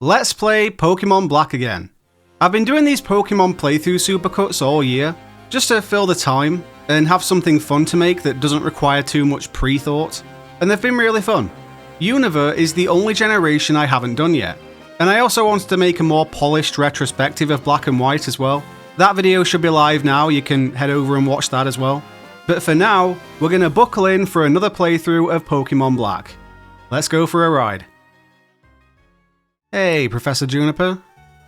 Let's play Pokémon Black again. I've been doing these Pokémon playthrough supercuts all year, just to fill the time and have something fun to make that doesn't require too much pre-thought, and they've been really fun. Unova is the only generation I haven't done yet, and I also wanted to make a more polished retrospective of Black and White as well. That video should be live now, you can head over and watch that as well. But for now, we're going to buckle in for another playthrough of Pokémon Black. Let's go for a ride. Hey, Professor Juniper.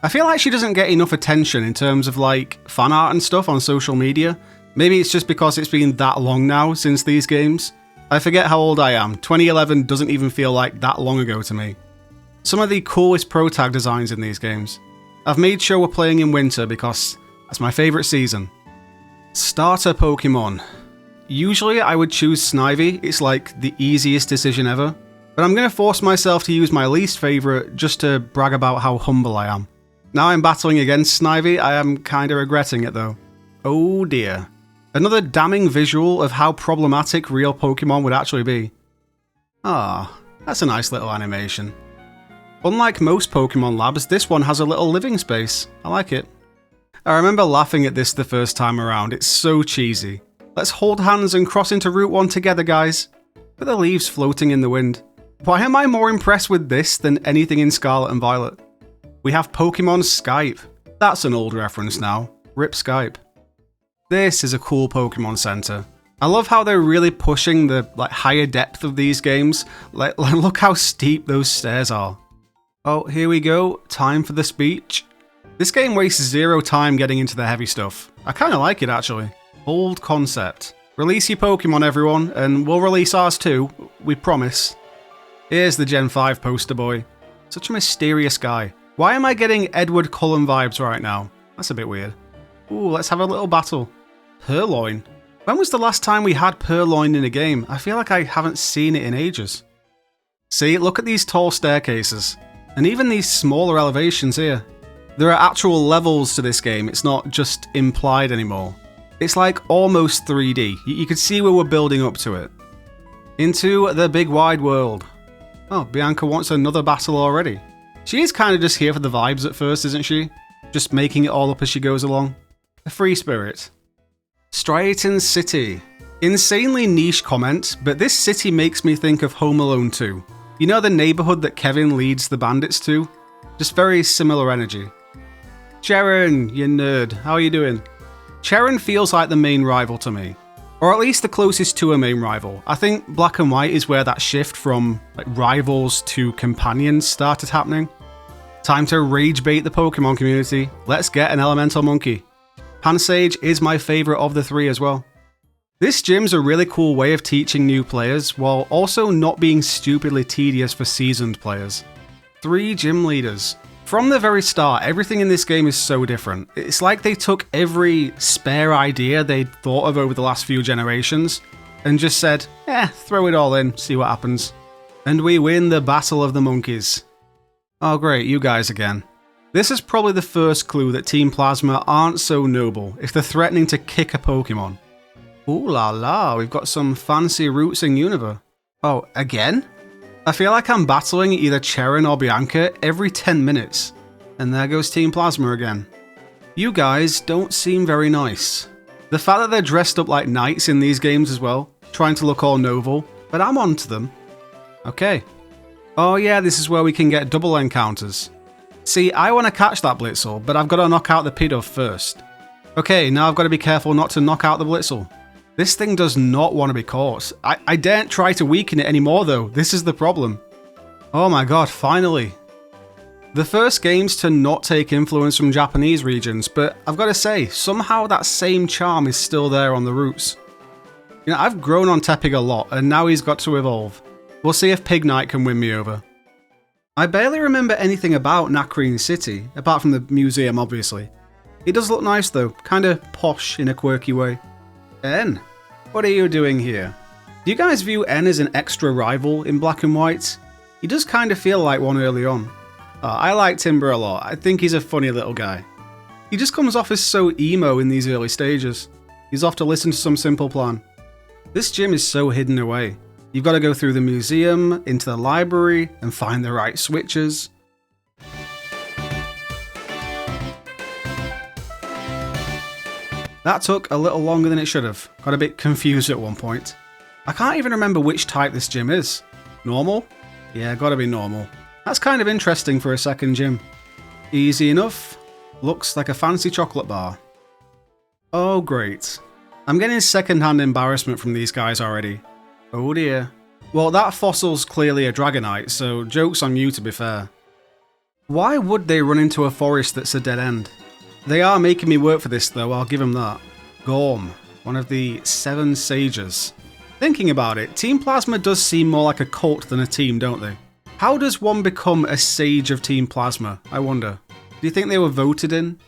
I feel like she doesn't get enough attention in terms of like fan art and stuff on social media. Maybe it's just because it's been that long now since these games. I forget how old I am. 2011 doesn't even feel like that long ago to me. Some of the coolest pro tag designs in these games. I've made sure we're playing in winter because that's my favourite season. Starter Pokemon. Usually I would choose Snivy, it's like the easiest decision ever. But I'm going to force myself to use my least favourite just to brag about how humble I am. Now I'm battling against Snivy, I am kinda regretting it though. Oh dear. Another damning visual of how problematic real Pokemon would actually be. Ah, that's a nice little animation. Unlike most Pokemon labs, this one has a little living space. I like it. I remember laughing at this the first time around, it's so cheesy. Let's hold hands and cross into Route 1 together, guys. With the leaves floating in the wind. Why am I more impressed with this than anything in Scarlet and Violet? We have Pokemon Skype. That's an old reference now. RIP Skype. This is a cool Pokemon Center. I love how they're really pushing the higher depth of these games. Look how steep those stairs are. Oh, here we go. Time for the speech. This game wastes zero time getting into the heavy stuff. I kinda like it actually. Bold concept. Release your Pokemon everyone, and we'll release ours too. We promise. Here's the Gen 5 poster boy. Such a mysterious guy. Why am I getting Edward Cullen vibes right now? That's a bit weird. Ooh, let's have a little battle. Purloin. When was the last time we had Purloin in a game? I feel like I haven't seen it in ages. See, look at these tall staircases. And even these smaller elevations here. There are actual levels to this game, it's not just implied anymore. It's like almost 3D. You can see where we're building up to it. Into the big wide world. Oh, Bianca wants another battle already. She is kind of just here for the vibes at first, isn't she? Just making it all up as she goes along. A free spirit. Striaton City. Insanely niche comment, but this city makes me think of Home Alone 2. You know the neighborhood that Kevin leads the bandits to? Just very similar energy. Sharon, you nerd, how are you doing? Sharon feels like the main rival to me. Or at least the closest to a main rival. I think Black and White is where that shift from rivals to companions started happening. Time to rage bait the Pokemon community. Let's get an elemental monkey. Pansage is my favourite of the three as well. This gym's a really cool way of teaching new players while also not being stupidly tedious for seasoned players. 3 gym leaders. From the very start, everything in this game is so different. It's like they took every spare idea they'd thought of over the last few generations and just said, throw it all in, see what happens. And we win the Battle of the Monkeys. Oh great, you guys again. This is probably the first clue that Team Plasma aren't so noble if they're threatening to kick a Pokemon. Ooh la la, we've got some fancy routes in Unova. Oh, again? I feel like I'm battling either Cheran or Bianca every 10 minutes. And there goes Team Plasma again. You guys don't seem very nice. The fact that they're dressed up like knights in these games as well, trying to look all noble, but I'm onto them. Okay. Oh yeah, this is where we can get double encounters. See, I want to catch that Blitzel, but I've got to knock out the Pidove first. Okay, now I've got to be careful not to knock out the Blitzel. This thing does not want to be caught. I daren't try to weaken it anymore though, this is the problem. Oh my god, finally. The first games to not take influence from Japanese regions, but I've got to say, somehow that same charm is still there on the roots. You know, I've grown on Tepig a lot, and now he's got to evolve. We'll see if Pignite can win me over. I barely remember anything about Nacrene City, apart from the museum obviously. It does look nice though, kinda posh in a quirky way. N, what are you doing here? Do you guys view N as an extra rival in Black and White? He does kind of feel like one early on. I like Timber a lot, I think he's a funny little guy. He just comes off as so emo in these early stages. He's off to listen to some Simple Plan. This gym is so hidden away. You've got to go through the museum, into the library, and find the right switches. That took a little longer than it should have. Got a bit confused at one point. I can't even remember which type this gym is. Normal? Yeah, gotta be normal. That's kind of interesting for a second gym. Easy enough. Looks like a fancy chocolate bar. Oh great. I'm getting second-hand embarrassment from these guys already. Oh dear. Well, that fossil's clearly a Dragonite, so joke's on you to be fair. Why would they run into a forest that's a dead end? They are making me work for this though, I'll give them that. Gorm, one of the 7 sages. Thinking about it, Team Plasma does seem more like a cult than a team, don't they? How does one become a sage of Team Plasma, I wonder? Do you think they were voted in?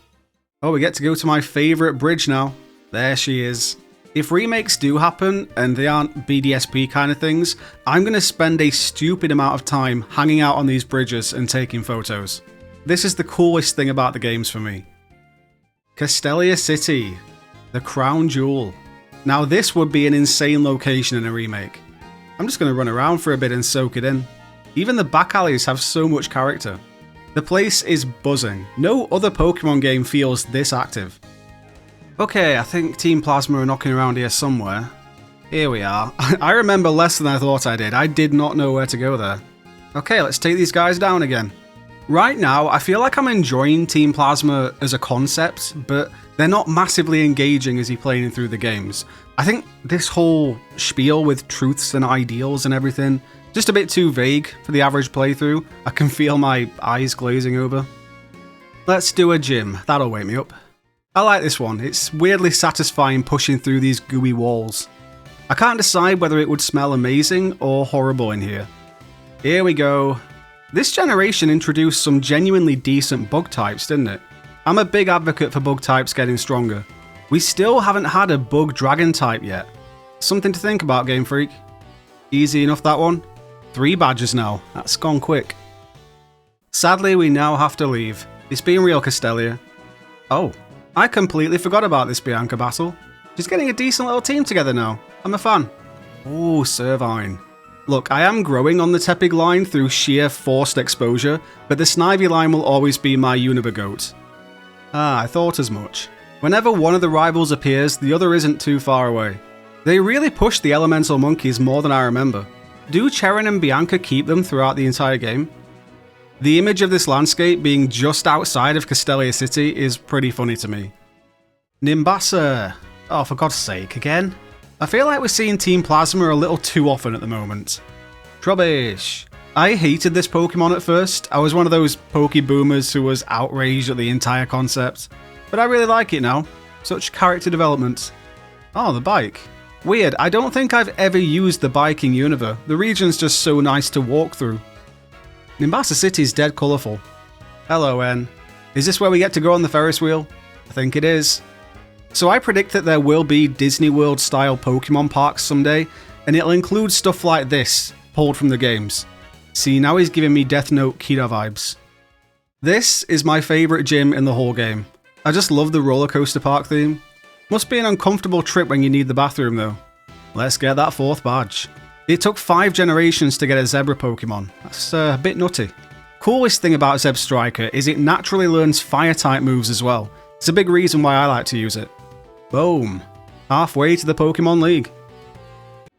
Oh, we get to go to my favourite bridge now. There she is. If remakes do happen, and they aren't BDSP kind of things, I'm going to spend a stupid amount of time hanging out on these bridges and taking photos. This is the coolest thing about the games for me. Castelia City, the crown jewel. Now this would be an insane location in a remake. I'm just going to run around for a bit and soak it in. Even the back alleys have so much character. The place is buzzing. No other Pokemon game feels this active. Okay, I think Team Plasma are knocking around here somewhere. Here we are. I remember less than I thought I did. I did not know where to go there. Okay, let's take these guys down again. Right now, I feel like I'm enjoying Team Plasma as a concept, but they're not massively engaging as you're playing through the games. I think this whole spiel with truths and ideals and everything, just a bit too vague for the average playthrough. I can feel my eyes glazing over. Let's do a gym. That'll wake me up. I like this one. It's weirdly satisfying pushing through these gooey walls. I can't decide whether it would smell amazing or horrible in here. Here we go. This generation introduced some genuinely decent bug types, didn't it? I'm a big advocate for bug types getting stronger. We still haven't had a bug dragon type yet. Something to think about, Game Freak. Easy enough, that one. 3 badges now. That's gone quick. Sadly, we now have to leave. It's been real, Castelia. Oh. I completely forgot about this Bianca battle. She's getting a decent little team together now. I'm a fan. Ooh, Servine. Look, I am growing on the Tepig line through sheer forced exposure, but the Snivy line will always be my Unibergoat. Ah, I thought as much. Whenever one of the rivals appears, the other isn't too far away. They really push the elemental monkeys more than I remember. Do Cherin and Bianca keep them throughout the entire game? The image of this landscape being just outside of Castelia City is pretty funny to me. Nimbasa! Oh, for God's sake, again? I feel like we're seeing Team Plasma a little too often at the moment. Trubbish! I hated this Pokemon at first. I was one of those Poke-boomers who was outraged at the entire concept. But I really like it now. Such character development. Oh, the bike. Weird, I don't think I've ever used the bike in Unova. The region's just so nice to walk through. Nimbasa City's dead colourful. Hello, N. Is this where we get to go on the Ferris wheel? I think it is. So I predict that there will be Disney World style Pokemon parks someday, and it'll include stuff like this, pulled from the games. See, now he's giving me Death Note Kira vibes. This is my favourite gym in the whole game. I just love the roller coaster park theme. Must be an uncomfortable trip when you need the bathroom though. Let's get that 4th badge. It took 5 generations to get a Zebra Pokemon. That's a bit nutty. Coolest thing about Zebstrika is it naturally learns Fire-type moves as well. It's a big reason why I like to use it. Boom. Halfway to the Pokemon League.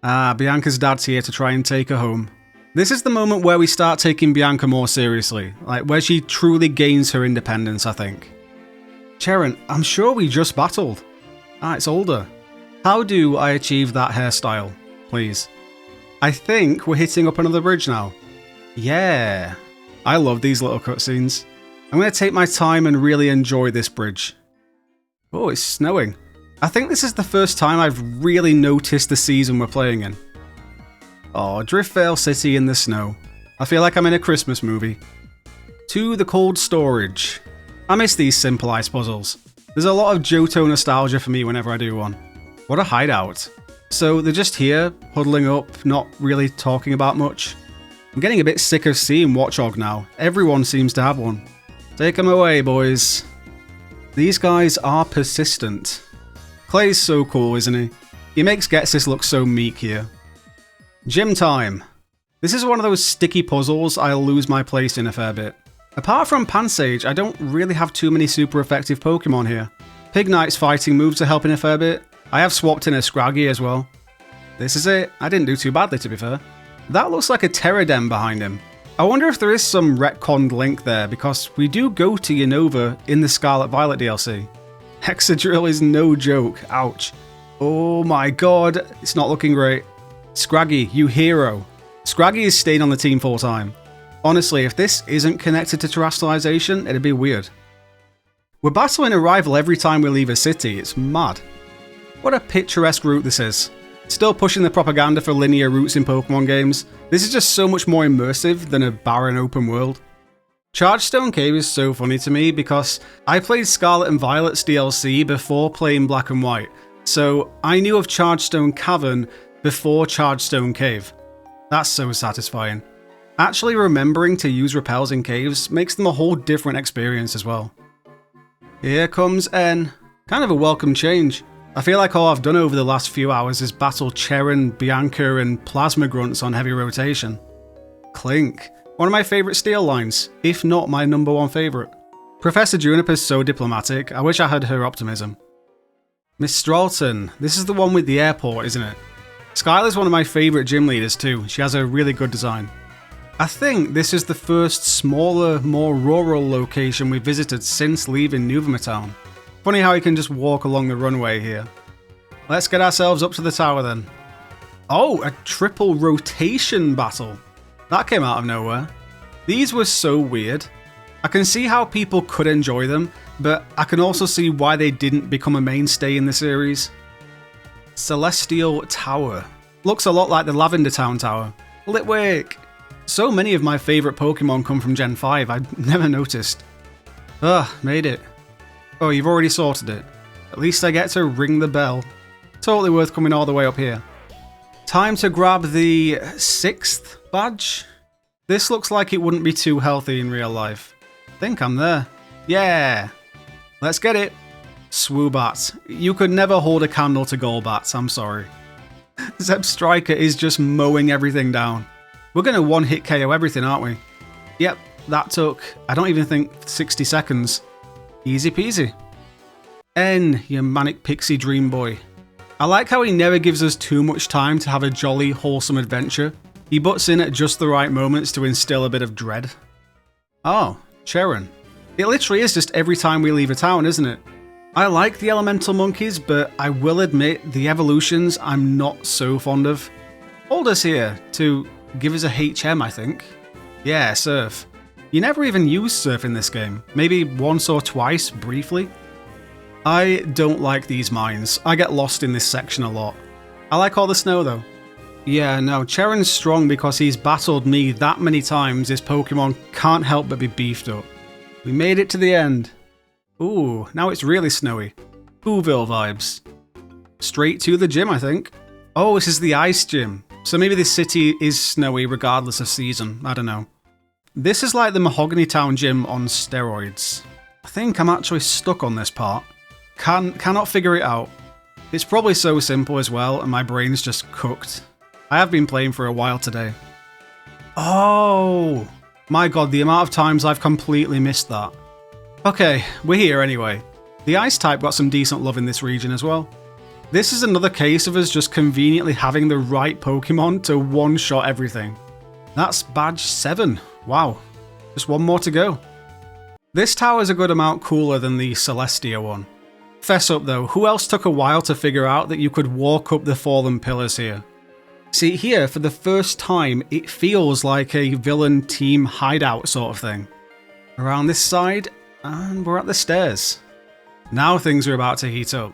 Ah, Bianca's dad's here to try and take her home. This is the moment where we start taking Bianca more seriously, like where she truly gains her independence, I think. Cherin, I'm sure we just battled. Ah, it's older. How do I achieve that hairstyle? Please. I think we're hitting up another bridge now. Yeah. I love these little cutscenes. I'm going to take my time and really enjoy this bridge. Oh, it's snowing. I think this is the first time I've really noticed the season we're playing in. Oh, Driftvale City in the snow. I feel like I'm in a Christmas movie. To the cold storage. I miss these simple ice puzzles. There's a lot of Johto nostalgia for me whenever I do one. What a hideout. So they're just here, huddling up, not really talking about much. I'm getting a bit sick of seeing Watchog now. Everyone seems to have one. Take them away, boys. These guys are persistent. Clay's so cool, isn't he? He makes Getsis look so meek here. Gym time. This is one of those sticky puzzles I'll lose my place in a fair bit. Apart from Pansage, I don't really have too many super effective Pokemon here. Pig Knight's fighting moves are helping a fair bit. I have swapped in a Scraggy as well. This is it. I didn't do too badly, to be fair. That looks like a Pterodem behind him. I wonder if there is some retconned link there, because we do go to Unova in the Scarlet Violet DLC. Hexadrill is no joke. Ouch. Oh my god, it's not looking great. Scraggy, you hero. Scraggy is staying on the team full time. Honestly, if this isn't connected to terrestrialization, it'd be weird. We're battling a rival every time we leave a city, it's mad. What a picturesque route this is. Still pushing the propaganda for linear routes in Pokemon games, this is just so much more immersive than a barren open world. Chargestone Cave is so funny to me because I played Scarlet and Violet's DLC before playing Black and White, so I knew of Chargestone Cavern before Chargestone Cave. That's so satisfying. Actually remembering to use repels in caves makes them a whole different experience as well. Here comes N. Kind of a welcome change. I feel like all I've done over the last few hours is battle Cheran, Bianca and Plasma Grunts on heavy rotation. Clink. One of my favourite steel lines, if not my #1 favourite. Professor Juniper's so diplomatic, I wish I had her optimism. Miss Stralton, this is the one with the airport, isn't it? Skylar's one of my favourite gym leaders too, she has a really good design. I think this is the first smaller, more rural location we visited since leaving Nuvema Town. Funny how you can just walk along the runway here. Let's get ourselves up to the tower then. Oh, a triple rotation battle. That came out of nowhere. These were so weird. I can see how people could enjoy them, but I can also see why they didn't become a mainstay in the series. Celestial Tower. Looks a lot like the Lavender Town Tower. Litwick! So many of my favourite Pokemon come from Gen 5, I'd never noticed. Ugh, made it. Oh, you've already sorted it. At least I get to ring the bell. Totally worth coming all the way up here. Time to grab the 6th badge. This looks like it wouldn't be too healthy in real life. I think I'm there. Yeah! Let's get it. Swoobat. You could never hold a candle to Golbat, I'm sorry. Zeb Striker is just mowing everything down. We're going to one-hit KO everything, aren't we? Yep, that took, I don't even think 60 seconds. Easy peasy. N, you manic pixie dream boy. I like how he never gives us too much time to have a jolly, wholesome adventure. He butts in at just the right moments to instill a bit of dread. Oh, Cheran. It literally is just every time we leave a town, isn't it? I like the elemental monkeys, but I will admit the evolutions I'm not so fond of. Holder's here to give us a HM, I think. Yeah, Surf. You never even use Surf in this game. Maybe once or twice, briefly. I don't like these mines. I get lost in this section a lot. I like all the snow though. Yeah, no, Cheran's strong because he's battled me that many times his Pokemon can't help but be beefed up. We made it to the end. Ooh, now it's really snowy. Whoville vibes. Straight to the gym, I think. Oh, this is the ice gym. So maybe this city is snowy regardless of season. I don't know. This is like the Mahogany Town gym on steroids. I think I'm actually stuck on this part. Cannot figure it out. It's probably so simple as well, and my brain's just cooked. I have been playing for a while today. Oh! My god, the amount of times I've completely missed that. Okay, we're here anyway. The ice type got some decent love in this region as well. This is another case of us just conveniently having the right Pokemon to one-shot everything. That's badge 7. Wow. Just one more to go. This tower's a good amount cooler than the Celestia one. Fess up though, who else took a while to figure out that you could walk up the fallen pillars here? See, here, for the first time, it feels like a villain team hideout sort of thing. Around this side, and we're at the stairs. Now things are about to heat up.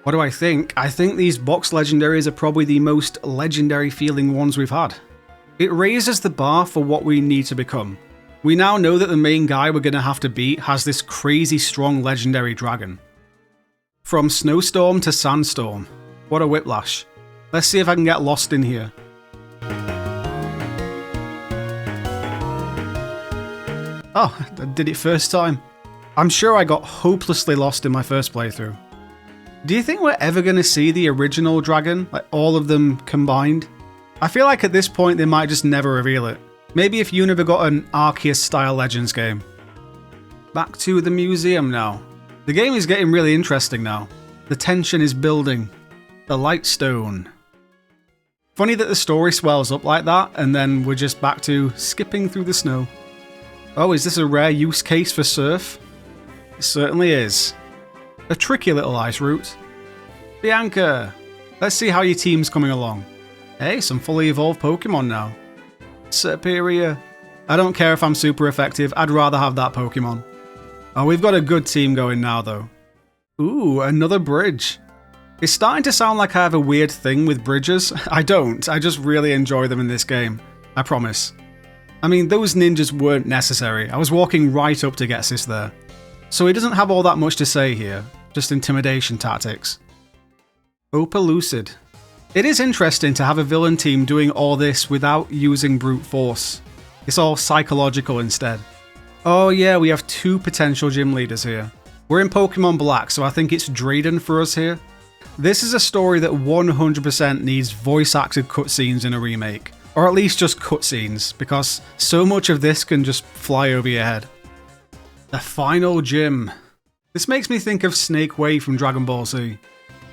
What do I think? I think these box legendaries are probably the most legendary feeling ones we've had. It raises the bar for what we need to become. We now know that the main guy we're going to have to beat has this crazy strong legendary dragon. From Snowstorm to Sandstorm. What a whiplash. Let's see if I can get lost in here. Oh, I did it first time. I'm sure I got hopelessly lost in my first playthrough. Do you think we're ever going to see the original dragon? Like all of them combined? I feel like at this point they might just never reveal it. Maybe if Unova got an Arceus style Legends game. Back to the museum now. The game is getting really interesting now. The tension is building. The Lightstone. Funny that the story swells up like that, and then we're just back to skipping through the snow. Oh, is this a rare use case for surf? It certainly is. A tricky little ice route. Bianca! Let's see how your team's coming along. Hey, some fully evolved Pokemon now. Superior. I don't care if I'm super effective, I'd rather have that Pokemon. Oh, we've got a good team going now though. Ooh, another bridge. It's starting to sound like I have a weird thing with bridges. I don't, I just really enjoy them in this game. I promise. I mean, those ninjas weren't necessary. I was walking right up to get Sis there. So he doesn't have all that much to say here, just intimidation tactics. Opelucid. It is interesting to have a villain team doing all this without using brute force. It's all psychological instead. Oh yeah, we have 2 potential gym leaders here. We're in Pokémon Black, so I think it's Drayden for us here. This is a story that 100% needs voice-acted cutscenes in a remake. Or at least just cutscenes, because so much of this can just fly over your head. The final gym. This makes me think of Snake Way from Dragon Ball Z.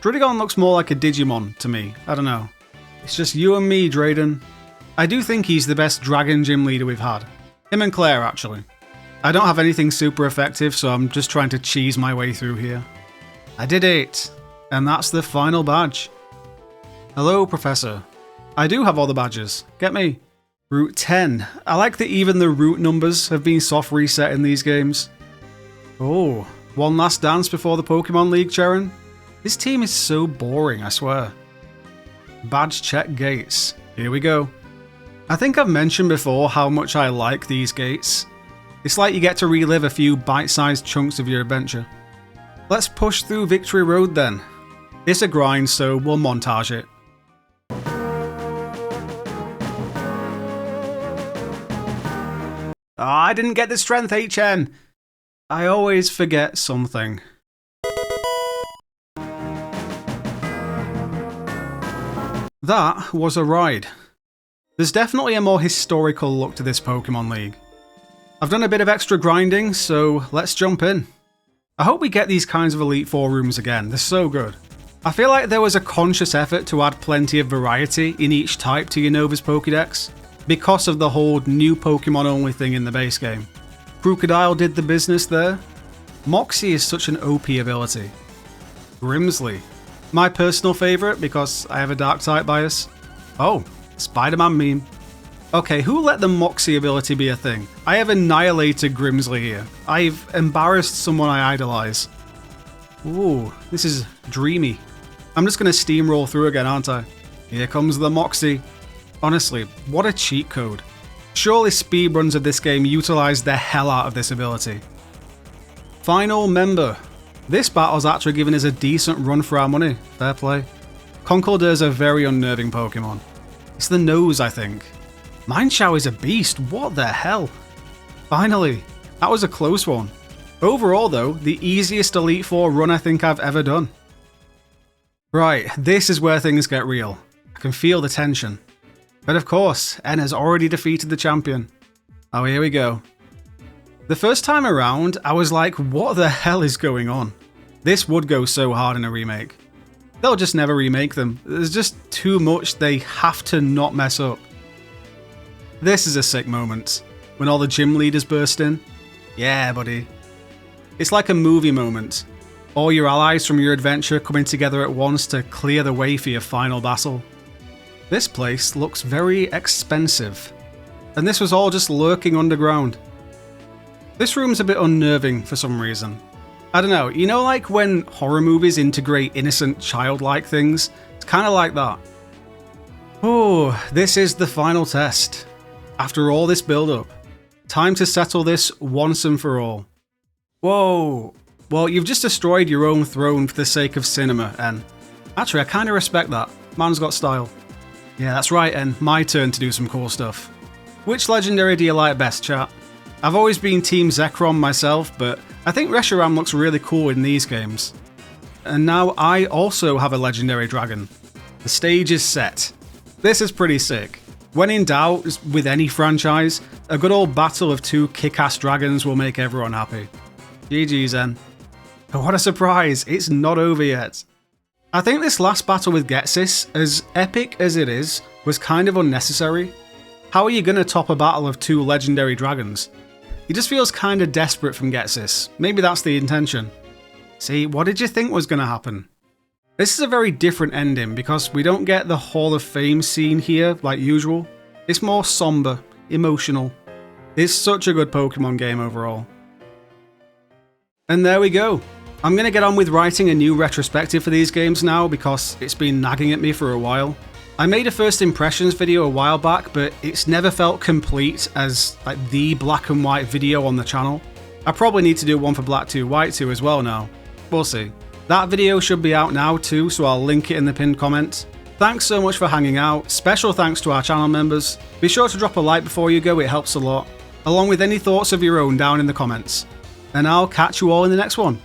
Druddigon looks more like a Digimon to me, I don't know. It's just you and me, Drayden. I do think he's the best dragon gym leader we've had. Him and Claire, actually. I don't have anything super effective, so I'm just trying to cheese my way through here. I did it! And that's the final badge. Hello, Professor. I do have all the badges. Get me. Route 10. I like that even the route numbers have been soft reset in these games. Oh, one last dance before the Pokemon League, Charon? This team is so boring, I swear. Badge check gates. Here we go. I think I've mentioned before how much I like these gates. It's like you get to relive a few bite-sized chunks of your adventure. Let's push through Victory Road then. It's a grind, so we'll montage it. I didn't get the strength, HN. I always forget something. That was a ride. There's definitely a more historical look to this Pokemon League. I've done a bit of extra grinding, so let's jump in. I hope we get these kinds of Elite Four rooms again, they're so good. I feel like there was a conscious effort to add plenty of variety in each type to Unova's Pokédex, because of the whole new Pokemon only thing in the base game. Crocodile did the business there. Moxie is such an OP ability. Grimsley. My personal favourite because I have a dark type bias. Oh, Spider-Man meme. Okay, who let the Moxie ability be a thing? I have annihilated Grimsley here. I've embarrassed someone I idolise. Ooh, this is dreamy. I'm just going to steamroll through again, aren't I? Here comes the Moxie. Honestly, what a cheat code. Surely speedruns of this game utilise the hell out of this ability. Final member. This battle's actually given us a decent run for our money. Fair play. Conkeldurr's a very unnerving Pokemon. It's the nose, I think. Mineshower is a beast, what the hell? Finally, that was a close one. Overall though, the easiest Elite Four run I think I've ever done. Right, this is where things get real. I can feel the tension. But of course, N has already defeated the champion. Oh, here we go. The first time around, I was like, what the hell is going on? This would go so hard in a remake. They'll just never remake them. There's just too much they have to not mess up. This is a sick moment. When all the gym leaders burst in. Yeah, buddy. It's like a movie moment. All your allies from your adventure coming together at once to clear the way for your final battle. This place looks very expensive. And this was all just lurking underground. This room's a bit unnerving for some reason. I don't know, you know like when horror movies integrate innocent childlike things? It's kind of like that. Oh, this is the final test. After all this build-up, time to settle this once and for all. Whoa, well you've just destroyed your own throne for the sake of cinema, and actually I kind of respect that. Man's got style. Yeah, that's right, and my turn to do some cool stuff. Which legendary do you like best, chat? I've always been Team Zekrom myself, but I think Reshiram looks really cool in these games. And now I also have a legendary dragon. The stage is set. This is pretty sick. When in doubt, with any franchise, a good old battle of two kick-ass dragons will make everyone happy. GG's then. But what a surprise, it's not over yet. I think this last battle with Getsis, as epic as it is, was kind of unnecessary. How are you going to top a battle of 2 legendary dragons? He just feels kind of desperate from Getsis. Maybe that's the intention. See, what did you think was going to happen? This is a very different ending because we don't get the Hall of Fame scene here like usual. It's more somber, emotional. It's such a good Pokemon game overall. And there we go. I'm going to get on with writing a new retrospective for these games now because it's been nagging at me for a while. I made a first impressions video a while back, but it's never felt complete as like the black and white video on the channel. I probably need to do one for Black 2 White 2 as well now. We'll see. That video should be out now too, so I'll link it in the pinned comment. Thanks so much for hanging out. Special thanks to our channel members. Be sure to drop a like before you go, it helps a lot. Along with any thoughts of your own down in the comments. And I'll catch you all in the next one.